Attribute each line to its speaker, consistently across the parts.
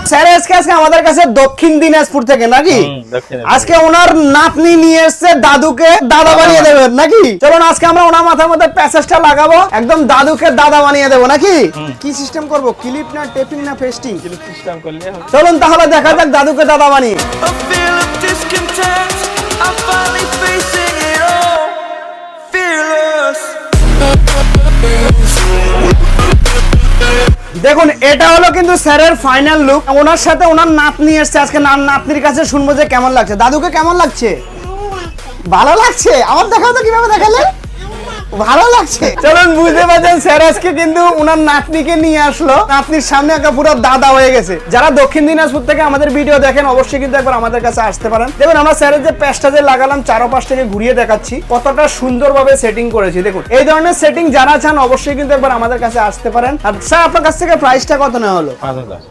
Speaker 1: Sir আজকে আমাদের কাছে দক্ষিণ দিনাজপুর থেকে নাকি আজকে ওনার নাতনি নিয়ে এসেছে দাদুকে দাদা বানিয়ে দেবেন নাকি। চলুন আজকে আমরা ওনার মাথার মধ্যে প্যাচেসটা লাগাবো, একদম দাদুকে দাদা বানিয়ে দেবো নাকি। কি সিস্টেম করব, ক্লিপ না টেপিং না পেস্টিং?
Speaker 2: ক্লিপ সিস্টেম করলে হবে।
Speaker 1: চলুন তাহলে দেখা যাক দাদুকে দাদা বানিয়ে। দেখুন এটা হলো কিন্তু স্যারের ফাইনাল লুক। ওনার সাথে ওনার নাতনি এসছে আজকে, নাতনির কাছে শুনবো যে কেমন লাগছে। দাদুকে কেমন লাগছে? ভালো লাগছে। আমার দেখাও তো কিভাবে দেখালে। ভালো লাগছে। চলুন বুঝতে পারছেন স্যার আজকে কিন্তু ওনার নাতনিকে নিয়ে আসলো, নাতনির সামনে একটা পুরো দাদা হয়ে গেছে। যারা দক্ষিণ দিনাজপুর থেকে আমাদের ভিডিও দেখেন অবশ্যই কিন্তু একবার আমাদের কাছে আসতে পারেন। দেখুন আমরা স্যারের যে প্যাচটা যে লাগালাম চারপাশ থেকে ঘুরিয়ে দেখাচ্ছি কতটা সুন্দরভাবে সেটিং করেছি। দেখুন এই ধরনের সেটিং যারা চান অবশ্যই কিন্তু একবার আমাদের কাছে আসতে পারেন। আর স্যার আপনার কাছ থেকে প্রাইসটা কত নেওয়া হলো?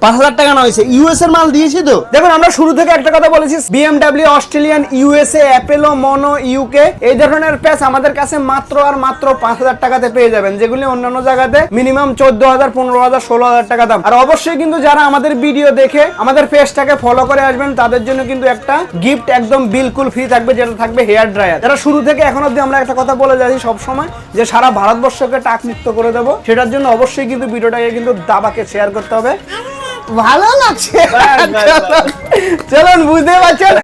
Speaker 1: 5,000 টাকা নেওয়া হয়েছে। ইউএস এর মাল দিয়েছি তো। দেখুন আমরা শুরু থেকে একটা কথা বলেছি, BMW, অস্ট্রেলিয়ান, USA, অ্যাপেলো, মনো, ইউকে এই ধরনের প্যাচ আমাদের কাছে মাত্র আর মাত্র 5,000 টাকাতে পেয়ে যাবেন, যেগুলি অন্যান্য জায়গাতে মিনিমাম 14,000, 15,000, 16,000 টাকা দাম। আর অবশ্যই কিন্তু যারা আমাদের ভিডিও দেখে আমাদের পেজটাকে ফলো করে আসবেন তাদের জন্য কিন্তু একটা গিফট একদম বিলকুল ফ্রি থাকবে, যেটা থাকবে হেয়ার ড্রায়ার। যারা শুরু থেকে এখন অবধি আমরা একটা কথা বলে যাচ্ছি সব সময় যে সারা ভারতবর্ষকে টাক মুক্ত করে দেব, সেটার জন্য অবশ্যই কিন্তু ভিডিওটাকে কিন্তু দাবাকে শেয়ার করতে হবে। ভালো লাগছে। চলুন বুঝতে পারছেন।